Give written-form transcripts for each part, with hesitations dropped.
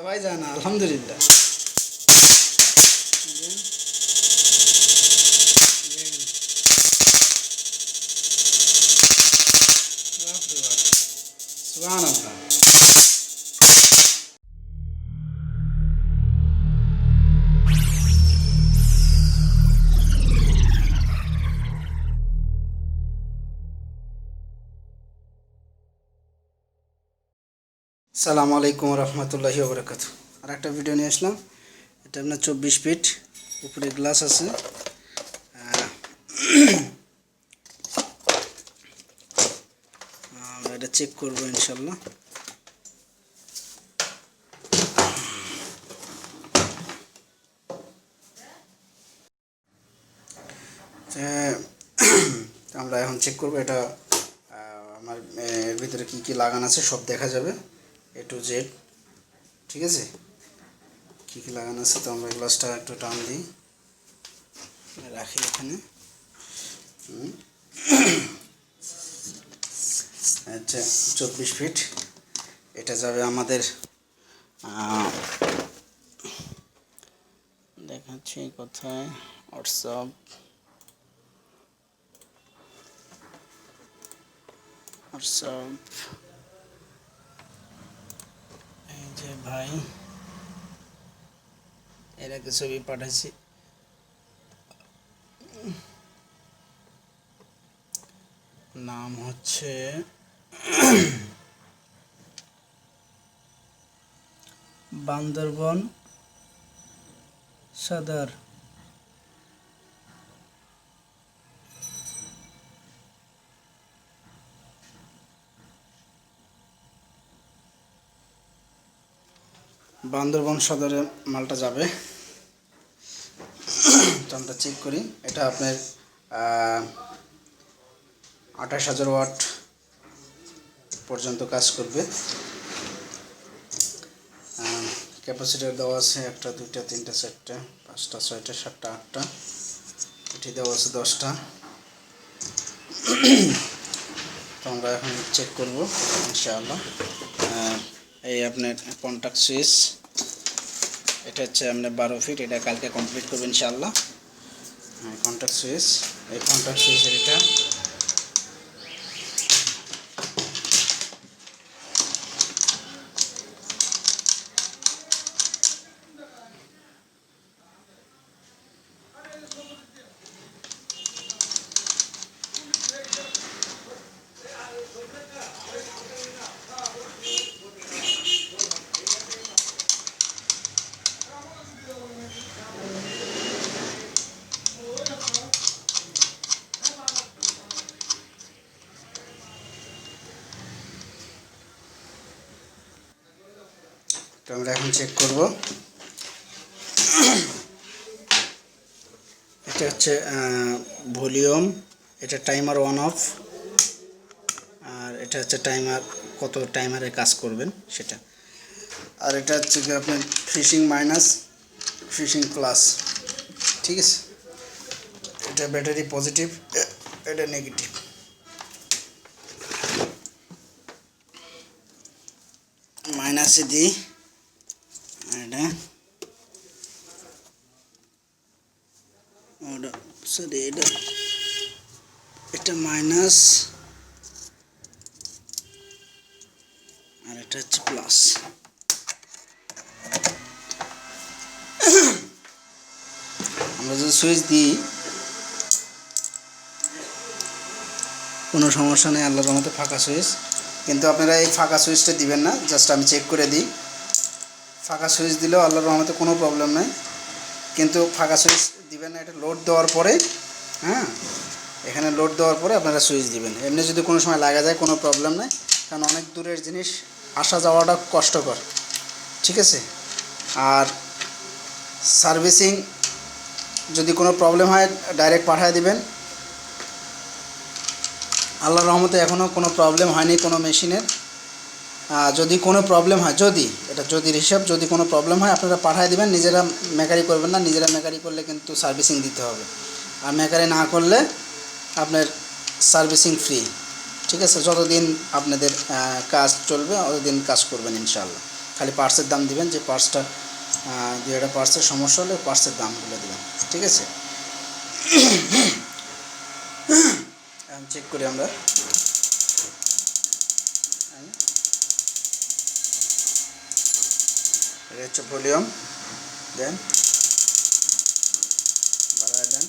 ভাইজান আলহামদুলিল্লাহ। সুবহানাল্লাহ। আসসালামু আলাইকুম রহমতুল্লাহি ওয়া বারাকাতুহু। আর একটা ভিডিও নিয়ে আসলাম। এটা আপনার 24 ফিট, উপরে গ্লাস আছে। আমরা এটা চেক করবো ইনশাল্লাহ। আমরা এখন চেক করবো এটা আমার এর ভিতরে কি কি লাগানো আছে সব দেখা যাবে, A to Z। ঠিক আছে, কি কি লাগানো আছে। তো আমরা গ্লাসটা একটু টান দিই, রাখি এখানে। আচ্ছা, 24 ফিট। এটা যাবে আমাদের, দেখাচ্ছি কোথায়, হোয়াটসঅ্যাপ। এই যে ভাই, এর আগে ছবি পাঠাইছি। নাম হচ্ছে বান্দরবন সদর। বান্দরবন সদরে মালটা যাবে। তো আমরা চেক করি। এটা আপনার 28,000 ওয়াট পর্যন্ত কাজ করবে। ক্যাপাসিটার দেওয়া আছে 1টা 2টা 3টা 4টা 5টা 6টা 7টা 8টা। এটি দেওয়া আছে 10টা। তো আমরা এখন চেক করব ইনশাআল্লাহ। এই আপনার কন্টাক্ট সুইচ, এটা হচ্ছে আপনার 12 ফিট। এটা কালকে কমপ্লিট করবো ইনশাআল্লাহ। কন্টাক্ট সুইচ, এই কন্টাক্ট সুইচের এটা আমরা এখন চেক করব। এটা হচ্ছে ভলিউম, এটা টাইমার অন অফ, আর এটা হচ্ছে টাইমার, কত টাইমারে কাজ করবেন সেটা। আর এটা হচ্ছে কি আপনার ফিশিং মাইনাস, ফিশিং প্লাস। ঠিক আছে, এটা ব্যাটারি পজিটিভ, এটা নেগেটিভ। মাইনাসে দিই, এটা সরি, এটা মাইনাস, আর এটা হচ্ছে প্লাস। আমরা যদি সুইচ দিই কোনো সমস্যা নেই, আল্লাহর রহমতে ফাঁকা সুইচ। কিন্তু আপনারা এই ফাঁকা সুইচটা দিবেন না, জাস্ট আমি চেক করে দিই। ফাঁকা সুইচ দিলেও আল্লাহর রহমতে কোনো প্রবলেম নাই, কিন্তু ফাঁকা সুইচ দিবেন না। এটা লোড দেওয়ার পরে, এখানে লোড দেওয়ার পরে আপনারা সুইচ দিবেন। এমনি যদি কোনো সময় লাগা যায় কোনো প্রবলেম নাই, কারণ অনেক দূরের জিনিস আসা যাওয়াটা কষ্টকর। ঠিক আছে, আর সার্ভিসিং যদি কোনো প্রবলেম হয় ডাইরেক্ট পাঠিয়ে দিবেন। আল্লাহর রহমতে এখনও কোনো প্রবলেম হয়নি কোনো মেশিনের। যদি কোনো প্রবলেম হয়, যদি হিসাব, যদি কোনো প্রবলেম হয় আপনারা পাঠিয়ে দিবেন। নিজেরা মেকারি করবেন না, নিজেরা মেকারি করলে কিন্তু সার্ভিসিং দিতে হবে, আর মেকারি না করলে আপনার সার্ভিসিং ফ্রি। ঠিক আছে, যতদিন আপনাদের কাজ চলবে ততদিন কাজ করবেন ইনশাআল্লাহ। খালি পার্টসের দাম দিবেন, যে পার্টসটা যে একটা পার্টসের সমস্যা হলে পার্টসের দামগুলো দিবেন, ঠিক আছে। এখন চেক করি আমরা। এটা হচ্ছে ভলিউম, দেন বাড়ায় দেন।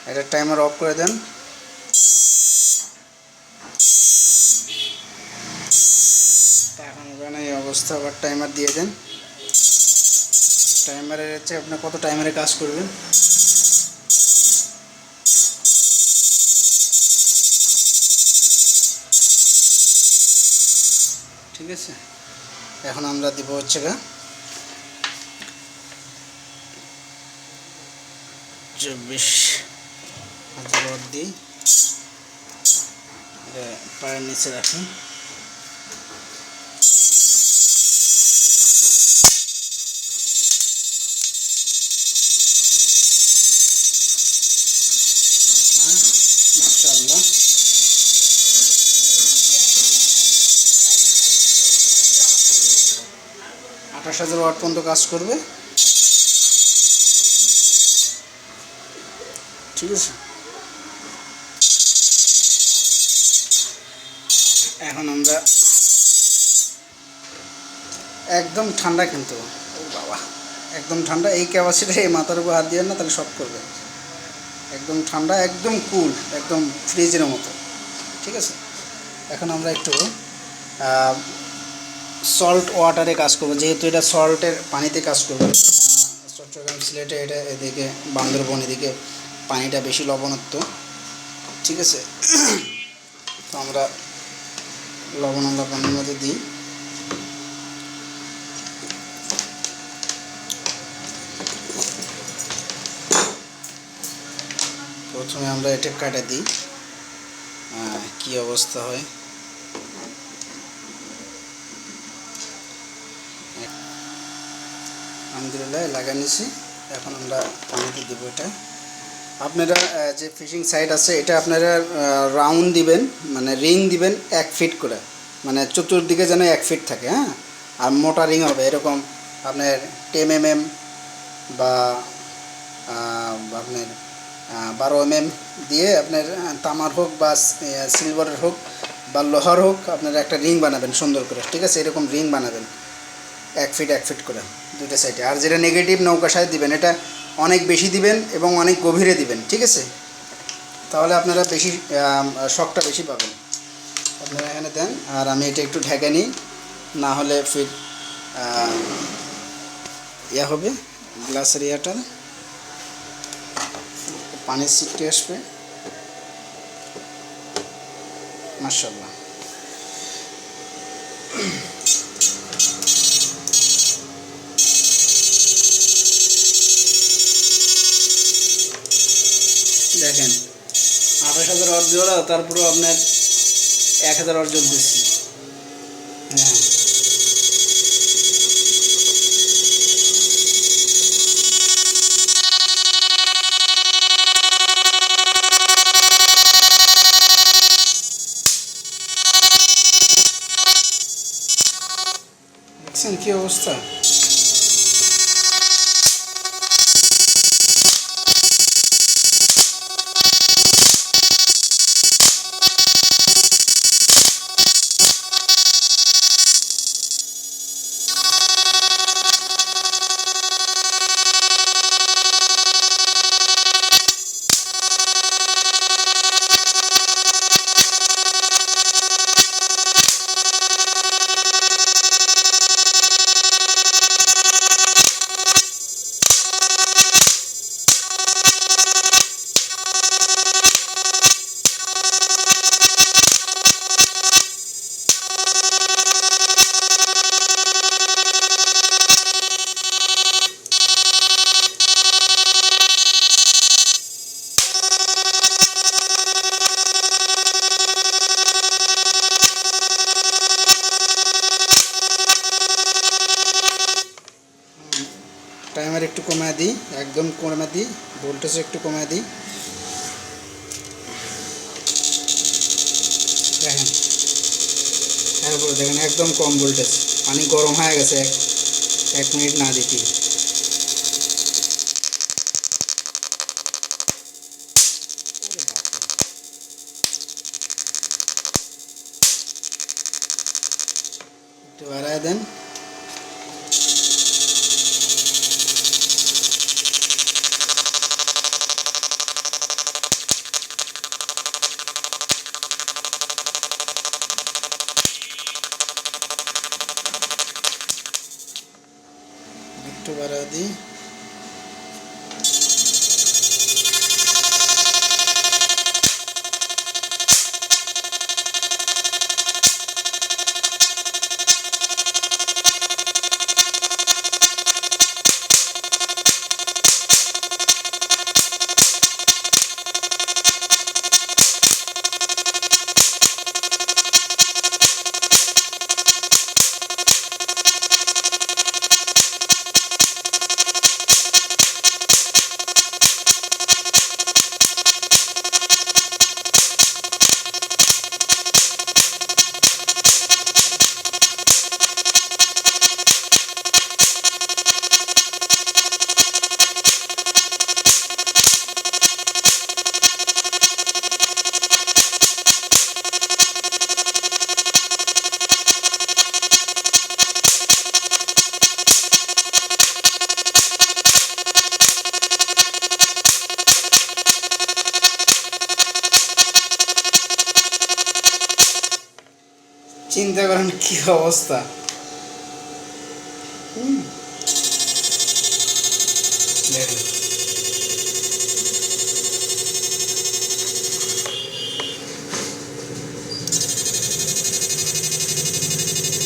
এটা টাইমার অফ করে দেন। এখন ওখানে এই অবস্থা, আবার টাইমার দিয়ে দেন। টাইমারের হচ্ছে আপনি কত টাইমারে কাজ করবেন। ঠিক আছে, এখন আমরা দিব হচ্ছে 24,000 ওয়াট দিই। এটা পায়ের নিচে রাখি। মাশাআল্লাহ, 28,000 ওয়াট পর্যন্ত কাজ করবে। ঠিক আছে, এখন আমরা একদম ঠান্ডা, কিন্তু ও বাবা একদম ঠান্ডা। এই ক্যাপাসিটি এই মাথার উপর হাত দিয়ে না, তাহলে শক করবে। একদম ঠান্ডা, একদম কুল, একদম ফ্রিজের মতো। ঠিক আছে, এখন আমরা একটু সল্ট ওয়াটারে কাজ করবো, যেহেতু এটা সল্টের পানিতে কাজ করবে। চট্টগ্রাম, সিলেটে, এটা এদিকে বান্দরবন, এদিকে পানিটা বেশি লবণাক্ত। ঠিক আছে, তো আমরা লবণ পানির মধ্যে দিই। প্রথমে আমরা এটা কাটা দিই, কি অবস্থা হয়। আলহামদুলিল্লাহ লাগা নিছি। এখন আমরা পানিতে দেবো এটা। আপনারা যে ফিশিং সাইট আছে, এটা আপনারা রাউন্ড দিবেন, মানে রিং দিবেন 1 ফিট করে, মানে চতুর্দিকে যেন 1 ফিট থাকে। হ্যাঁ, আর মোটা রিং হবে এরকম আপনার 10 mm বা আপনার 12 mm দিয়ে, আপনার তামার হোক বা সিলভারের হোক বা লোহার হোক, আপনারা একটা রিং বানাবেন সুন্দর করে। ঠিক আছে, এরকম রিং বানাবেন 1 ফিট 1 ফিট করে দুটো সাইডে। আর যেটা নেগেটিভ নৌকা সাইড দিবেন, এটা অনেক বেশি দিবেন এবং অনেক গভীরে দিবেন। ঠিক আছে, তাহলে আপনারা বেশি শকটা বেশি পাবেন। আপনারা এখানে দেন, আর আমি এটা একটু ঢেকে নিই, না হলে ফির ইয়া হবে, গ্লাসের ইয়াটা পানির ছিটকে আসবে। মাশাআল্লাহ, দেখেন 28,000 ওয়াট জ্বলা, তারপরেও আপনার 1,000 ওয়াট জ্বলতেছে। হ্যাঁ, দেখছেন কি অবস্থা। টাইমার একটু কমায় দিই, একদম কমে দিই, ভোল্টেজ একটু কমায় দিই। দেখেন এরপরে দেখেন একদম কম ভোল্টেজ, পানি গরম হয়ে গেছে 1 মিনিট না দিতেই। একটু বাড়ায় দেন। একটু বাড়া দিই। চিন্তা করেন কি অবস্থা। দেখেন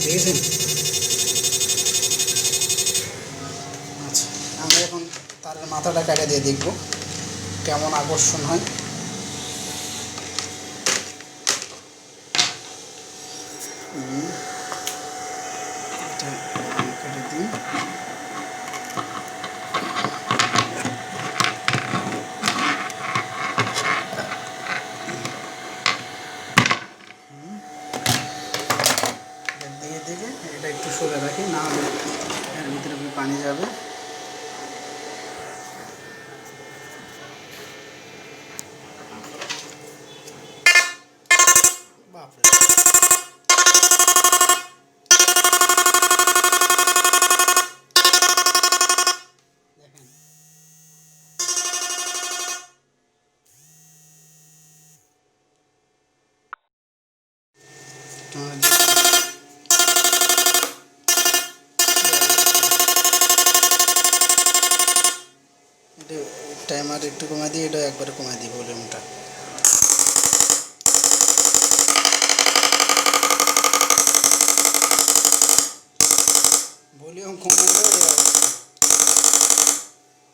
দেখেছেন? আচ্ছা, আমরা এখন তারের মাথাটা কাটে দিয়ে দেখব কেমন আকর্ষণ হয়। কেটে দিই। দিয়ে থেকে এটা একটু সরে রাখি, না হলে এর ভিতরে পানি যাবে। বাপরে, দেখেন এটা টাইমার একটু কমাই দিই, এটা একবারে কমাই দিই ভলিউমটা। ভলিউম কমে গেলে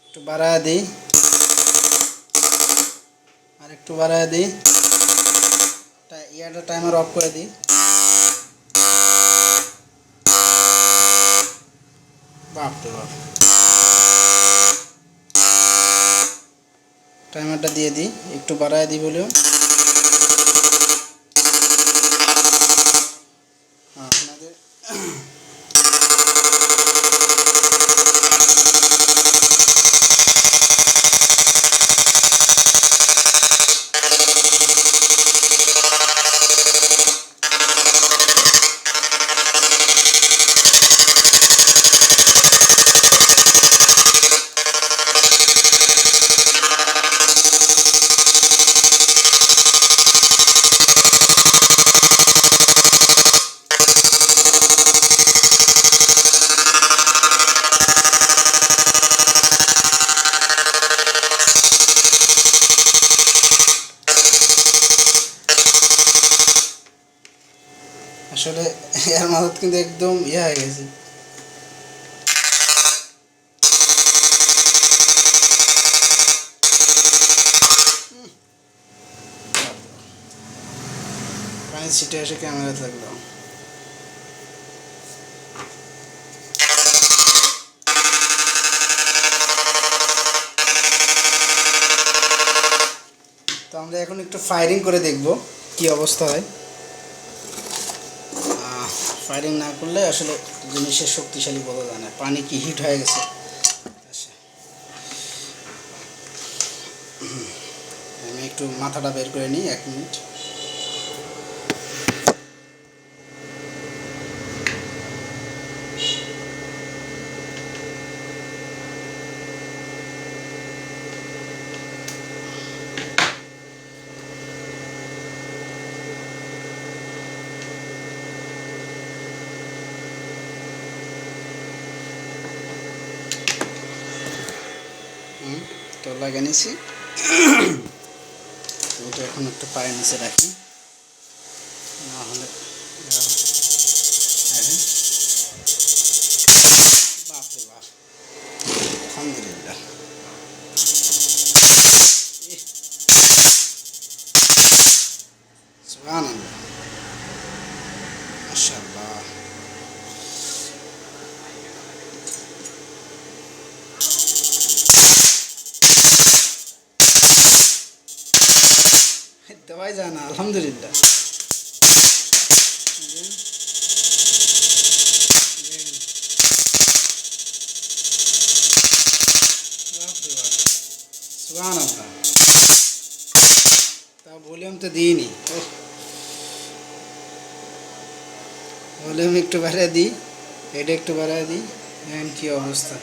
একটু বাড়ায় দিই, আর একটু বাড়ায় দিই, ইয়ারটা টাইমার অফ করে দিই। বাপরে বাপ, টাইমারটা দিয়ে দিই, একটু বাড়ায় দিই ভলিউম। আপনাদের আসলে এর মাথাত কিন্তু একদম হয়ে গেছে। পানি ছিটে এসে ক্যামেরাতে লাগলো। আমরা এখন একটু ফায়ারিং করে দেখব কি অবস্থা হয়। ফায়ারিং না করলে আসলে জিনিসের শক্তিশালী বোঝা যায় না। পানি কি হিট হয়ে গেছে। আমি একটু মাথাটা বের করে নিই, 1 মিনিট। তো লাগিয়ে নিয়েছি। এটা এখন একটু পায়ের নিচে রাখি, না হলে বাপরে বাপ। আলহামদুলিল্লাহ, সুবহানাল্লাহ, মাশাআল্লাহ। দেওয়াই যায় না, আলহামদুলিল্লাহ। সুবহানাল্লাহ, তা ভলিউম তো দিইনি। ভলিউম একটু বাড়িয়ে দিই, এটা একটু বাড়িয়ে দিই। দেখেন কি অবস্থা।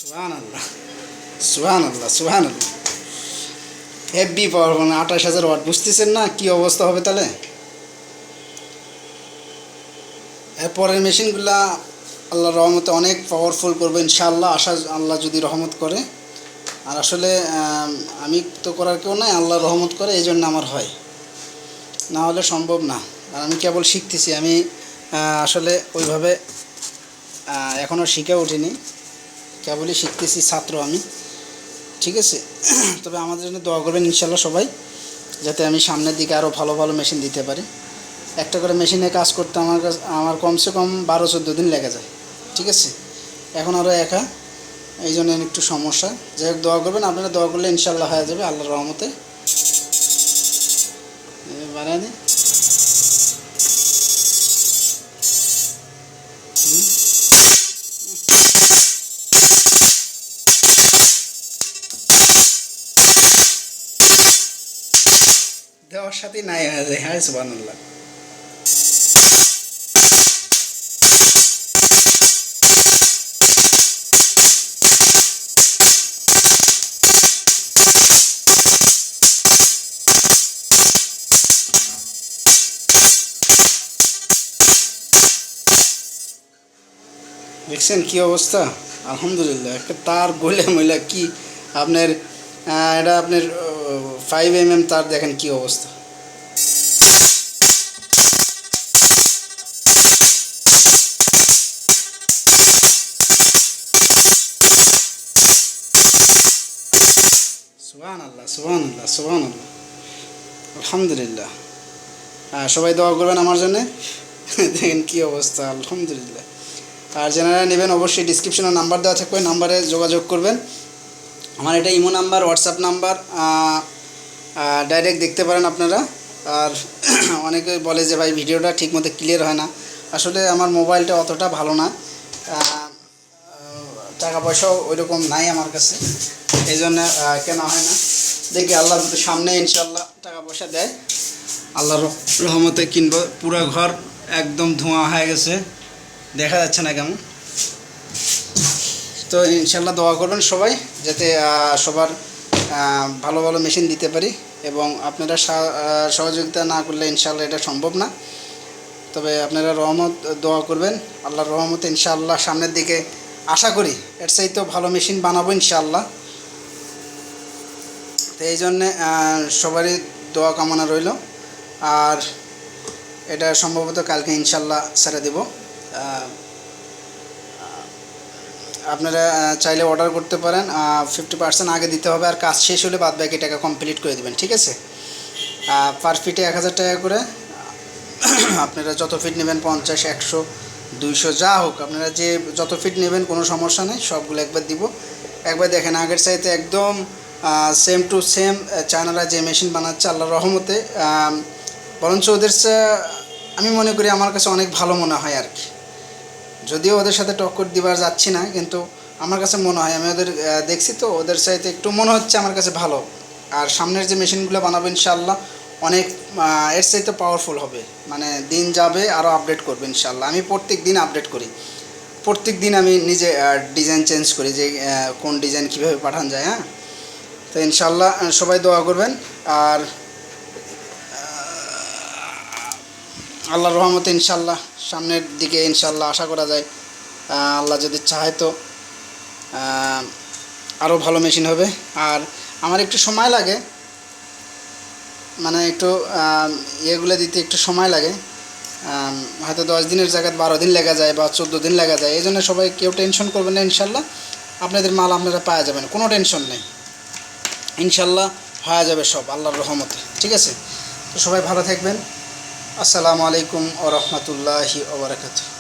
সুবহানাল্লাহ, সুবহানাল্লাহ, সুবহানাল্লাহ। হেভি পাওয়ার, 28,000 ওয়াট। বুঝতেছেন না কি অবস্থা হবে তাহলে? এরপরের মেশিনগুলা আল্লাহর রহমতে অনেক পাওয়ারফুল করবে ইনশাআল্লাহ, আশা আল্লাহ যদি রহমত করে। আর আসলে আমি তো করার কেউ নাই, আল্লাহ রহমত করে, এই জন্য আমার হয়, না হলে সম্ভব না। আর আমি কেবল শিখতেছি, আমি আসলে ওইভাবে এখনও শিখে উঠিনি, কেবলই শিখতেছি, ছাত্র আমি, ঠিক আছে। তবে আমাদের জন্য দোয়া করবেন ইনশাআল্লাহ সবাই, যাতে আমি সামনের দিকে আরও ভালো ভালো মেশিন দিতে পারি। একটা করে মেশিনে কাজ করতে আমার কমসে কম 12-14 দিন লেগে যায়, ঠিক আছে। এখন আরও একা, এই জন্য একটু সমস্যা। যাই হোক, দোয়া করবেন, আপনারা দোয়া করলে ইনশাআল্লাহ হয়ে যাবে আল্লাহর রহমতে। বাড়ায় দিই। দেওয়ার সাথেই নাই হয়ে যায়। হ্যাঁ, সুবহানাল্লাহ। দেখছেন কি অবস্থা? আলহামদুলিল্লাহ। একটা তার গলে মহিলা কি আপনার, এটা আপনার 5 mm তার, দেখেন কি অবস্থা। সুবহানাল্লাহ, সুবহানাল্লাহ, সুবহানাল্লাহ, আলহামদুলিল্লাহ। সবাই দোয়া করবেন আমার জন্যে। দেখেন কি অবস্থা, আলহামদুলিল্লাহ। আর যারা নেবেন অবশ্যই ডিসক্রিপশনে নাম্বার দেওয়া থাকবে, নাম্বারে যোগাযোগ করবেন। আমার এটা imo number, WhatsApp number, direct দেখতে পারেন আপনারা। আর অনেকে বলে যে ভাই ভিডিওটা ঠিকমতো ক্লিয়ার হয় না। আসলে আমার মোবাইলটা অতটা ভালো না, টাকা পয়সাও ওইরকম নাই আমার কাছে, এই জন্য কেনা হয় না। দেখি আল্লাহ সামনে ইনশাল্লাহ টাকা পয়সা দেয়, আল্লাহর রহমতে কিনবো। পুরো ঘর একদম ধোঁয়া হয়ে গেছে, দেখা যাচ্ছে না কেমন। তো ইনশাল্লাহ দোয়া করবেন সবাই, যাতে সবার ভালো ভালো মেশিন দিতে পারি। এবং আপনারা সহযোগিতা না করলে ইনশাল্লাহ এটা সম্ভব না। তবে আপনারা রহমত দোয়া করবেন, আল্লাহর রহমতে ইনশাআল্লাহ সামনের দিকে আশা করি এর চাইতেও ভালো মেশিন বানাবো ইনশাআল্লাহ। তো এই জন্যে সবারই দোয়া কামনা রইল। আর এটা সম্ভবত কালকে ইনশাল্লাহ ছেড়ে দেব। আপনারা চাইলে অর্ডার করতে পারেন, 50% আগে দিতে হবে, আর কাজ শেষ হলে বাদ বাকি টাকা কমপ্লিট করে দেবেন, ঠিক আছে? পার ফিটে 1000 টাকা করে। আপনারা যত ফিট নেবেন, 50, 100, 200 যা হোক, আপনারা যে যত ফিট নেবেন কোনো সমস্যা নেই, সবগুলো একবার দিব। একবার দেখেন আগের চাইতে একদম সেম টু সেম চায়নারা যে মেশিন বানাচ্ছে আল্লাহর রহমতে, বরঞ্চ ওদের আমি মনে করি আমার কাছে অনেক ভালো মনে হয় আর কি। যদিও ওদের সাথে টক্কর দিবার যাচ্ছি না, কিন্তু আমার কাছে মনে হয়, আমি ওদের দেখছি তো, ওদের চাইতে একটু মনে হচ্ছে আমার কাছে ভালো। আর সামনের যে মেশিনগুলো বানাবো ইনশাআল্লাহ অনেক এর চাইতে পাওয়ারফুল হবে, মানে দিন যাবে আরও আপডেট করবে ইনশাআল্লাহ। আমি প্রত্যেক দিন আপডেট করি, প্রত্যেক দিন আমি নিজে ডিজাইন চেঞ্জ করি, যে কোন ডিজাইন কীভাবে পাঠানো যায়। হ্যাঁ, তো ইনশাআল্লাহ সবাই দোয়া করবেন। আর আল্লাহর রহমতে ইনশাআল্লাহ সামনের দিকে ইনশাআল্লাহ আশা করা যায়, আল্লাহ যদি চায় তো আরও ভালো মেশিন হবে। আর আমার একটু সময় লাগে, মানে একটু ইয়েগুলো দিতে একটু সময় লাগে, হয়তো 10 দিনের জায়গায় 12 দিন লেগে যায় বা 14 দিন লেগে যায়। এই জন্য সবাই কেউ টেনশন করবেন না, ইনশাআল্লাহ আপনাদের মাল আপনারা পাওয়া যাবেন, কোনো টেনশন নেই, ইনশাআল্লাহ হয়ে যাবে সব আল্লাহর রহমতে, ঠিক আছে? তো সবাই ভালো থাকবেন। আসসালামু আলাইকুম ওয়া রাহমাতুল্লাহি ওয়া বারাকাতুহু।